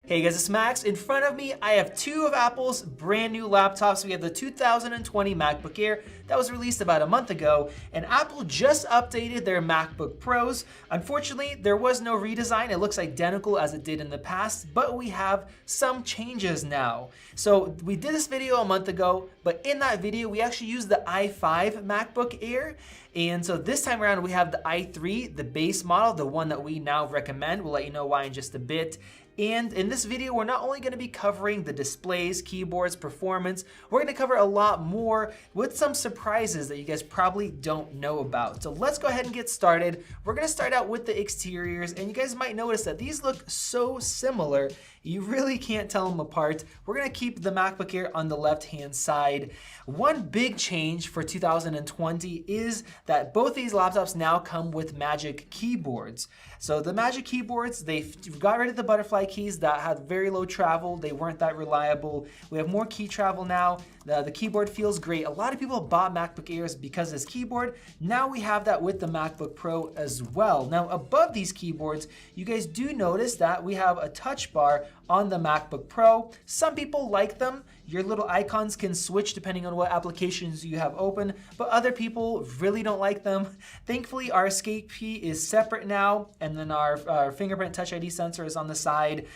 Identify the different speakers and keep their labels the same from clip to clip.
Speaker 1: Hey guys, it's Max. In front of me, I have two of Apple's brand new laptops. We have the 2020 MacBook Air that was released about a month ago, and Apple just updated their MacBook Pros. Unfortunately, there was no redesign. It looks identical as it did in the past, but we have some changes now. So we did this video a month ago, but in that video, we actually used the i5 MacBook Air. And so this time around, we have the i3, the base model, the one that we now recommend. We'll let you know why in just a bit. And in this video, we're not only going to be covering the displays, keyboards, performance, we're going to cover a lot more with some surprises that you guys probably don't know about. So let's go ahead and get started. We're going to start out with the exteriors, and you guys might notice that these look so similar, you really can't tell them apart. We're going to keep the MacBook Air on the left-hand side. One big change for 2020 is that both these laptops now come with Magic Keyboards. So the Magic Keyboards, they've got rid of the butterfly keys that had very low travel. They weren't that reliable. We have more key travel now. The keyboard feels great. A lot of people bought MacBook Airs because of this keyboard. Now we have that with the MacBook Pro as well. Now above these keyboards, you guys do notice that we have a touch bar on the MacBook Pro. Some people like them. Your little icons can switch depending on what applications you have open, but other people really don't like them. Thankfully, our escape key is separate now, and then our fingerprint Touch ID sensor is on the side.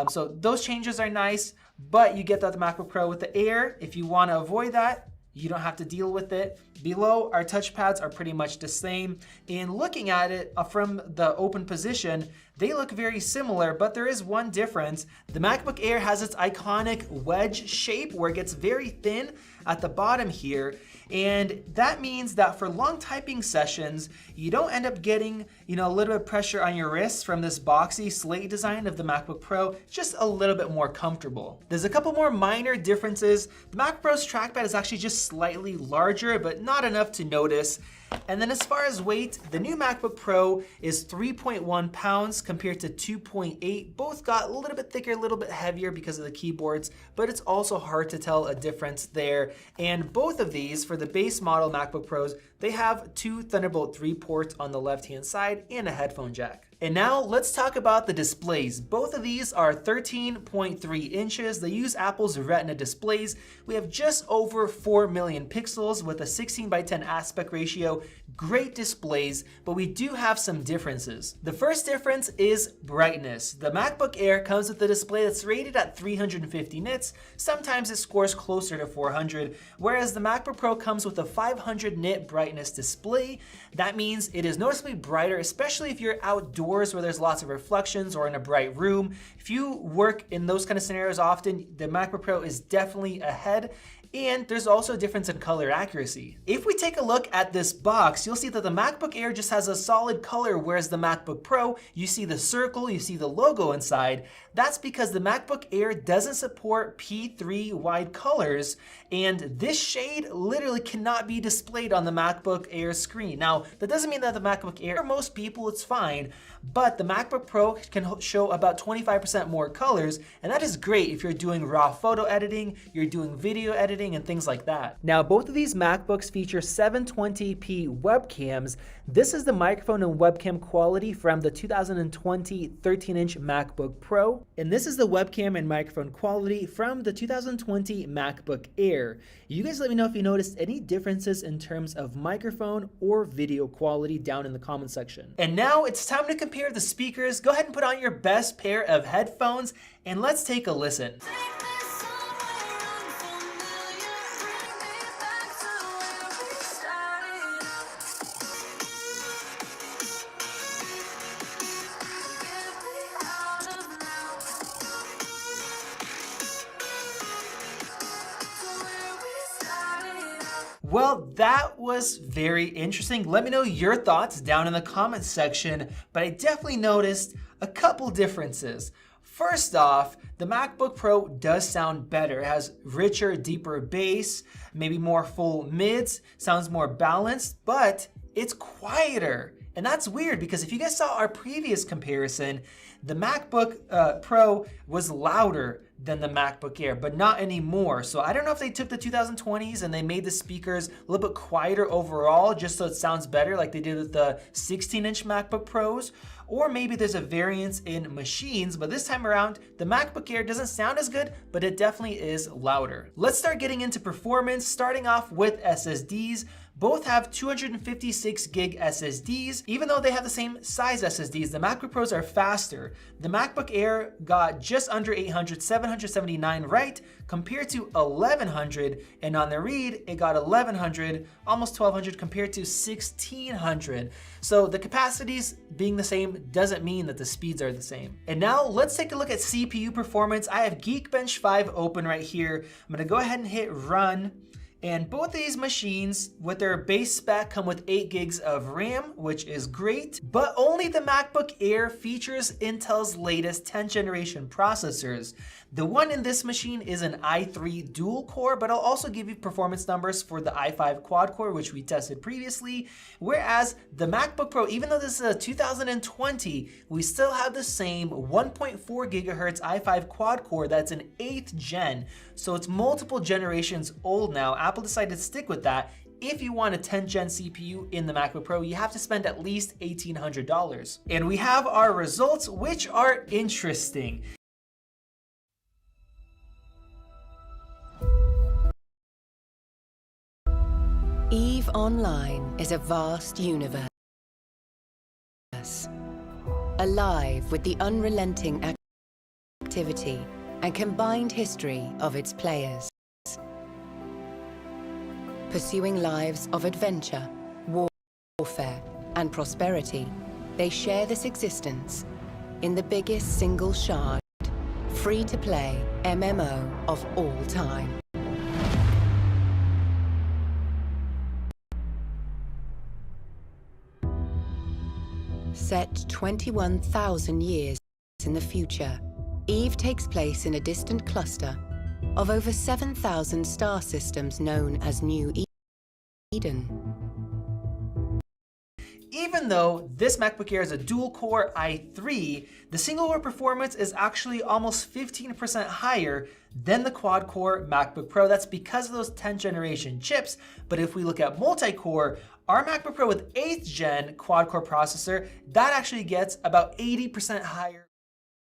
Speaker 1: So those changes are nice, but you get that the MacBook Pro with the Air. If you want to avoid that, you don't have to deal with it. Below, our touchpads are pretty much the same. And looking at it from the open position, they look very similar, but there is one difference. The MacBook Air has its iconic wedge shape where it gets very thin at the bottom here. And that means that for long typing sessions, you don't end up getting, a little bit of pressure on your wrists from this boxy slate design of the MacBook Pro. It's just a little bit more comfortable. There's a couple more minor differences. The MacBook Pro's trackpad is actually just slightly larger, but not enough to notice. And then as far as weight, the new MacBook Pro is 3.1 pounds compared to 2.8. Both got a little bit thicker, a little bit heavier because of the keyboards, but it's also hard to tell a difference there. And both of these, for the base model MacBook Pros, they have two Thunderbolt 3 ports on the left-hand side and a headphone jack. And now let's talk about the displays. Both of these are 13.3 inches. They use Apple's Retina displays. We have just over 4 million pixels with a 16:10 aspect ratio. Great displays, but we do have some differences. The first difference is brightness. The MacBook Air comes with a display that's rated at 350 nits. Sometimes it scores closer to 400, whereas the MacBook Pro comes with a 500 nit brightness display. That means it is noticeably brighter, especially if you're outdoors where there's lots of reflections or in a bright room. If you work in those kind of scenarios often, the MacBook Pro is definitely ahead. And there's also a difference in color accuracy. If we take a look at this box, you'll see that the MacBook Air just has a solid color, whereas the MacBook Pro, you see the circle, you see the logo inside. That's because the MacBook Air doesn't support P3 wide colors, and this shade literally cannot be displayed on the MacBook Air screen. Now, that doesn't mean that the MacBook Air, for most people, it's fine, but the MacBook Pro can show about 25% more colors, and that is great if you're doing raw photo editing, you're doing video editing, and things like that. Now, both of these MacBooks feature 720p webcams. This is the microphone and webcam quality from the 2020 13-inch MacBook Pro, and this is the webcam and microphone quality from the 2020 MacBook Air. You guys let me know if you noticed any differences in terms of microphone or video quality down in the comment section. And now it's time to compare the speakers. Go ahead and put on your best pair of headphones and let's take a listen. Well, that was very interesting. Let me know your thoughts down in the comments section, but I definitely noticed a couple differences. First off, the MacBook Pro does sound better. It has richer, deeper bass, maybe more full mids, sounds more balanced, but it's quieter. And that's weird because if you guys saw our previous comparison, the MacBook Pro was louder than the MacBook Air, but not anymore. So I don't know if they took the 2020s and they made the speakers a little bit quieter overall, just so it sounds better like they did with the 16-inch MacBook Pros, or maybe there's a variance in machines, but this time around, the MacBook Air doesn't sound as good, but it definitely is louder. Let's start getting into performance, starting off with SSDs. Both have 256 gig SSDs. Even though they have the same size SSDs, the MacBook Pros are faster. The MacBook Air got just under 800, 779 write compared to 1100, and on the read, it got 1100, almost 1200 compared to 1600. So the capacities being the same doesn't mean that the speeds are the same. And now let's take a look at CPU performance. I have Geekbench 5 open right here. I'm gonna go ahead and hit run. And both these machines with their base spec come with 8 gigs of RAM, which is great, but only the MacBook Air features Intel's latest 10th generation processors. The one in this machine is an i3 dual core, but I'll also give you performance numbers for the i5 quad core, which we tested previously. Whereas the MacBook Pro, even though this is a 2020, we still have the same 1.4 gigahertz i5 quad core that's an 8th gen. So it's multiple generations old now. Apple decided to stick with that. If you want a 10th gen CPU in the MacBook Pro, you have to spend at least $1,800. And we have our results, which are interesting.
Speaker 2: EVE Online is a vast universe, alive with the unrelenting activity and combined history of its players. Pursuing lives of adventure, warfare, and prosperity, they share this existence in the biggest single shard, free-to-play MMO of all time. Set 21,000 years in the future, EVE takes place in a distant cluster of over 7,000 star systems known as New Eden.
Speaker 1: Even though this MacBook Air is a dual-core i3, the single-core performance is actually almost 15% higher than the quad-core MacBook Pro. That's because of those 10th generation chips. But if we look at multi-core, our MacBook Pro with 8th gen quad-core processor, that actually gets about 80% higher.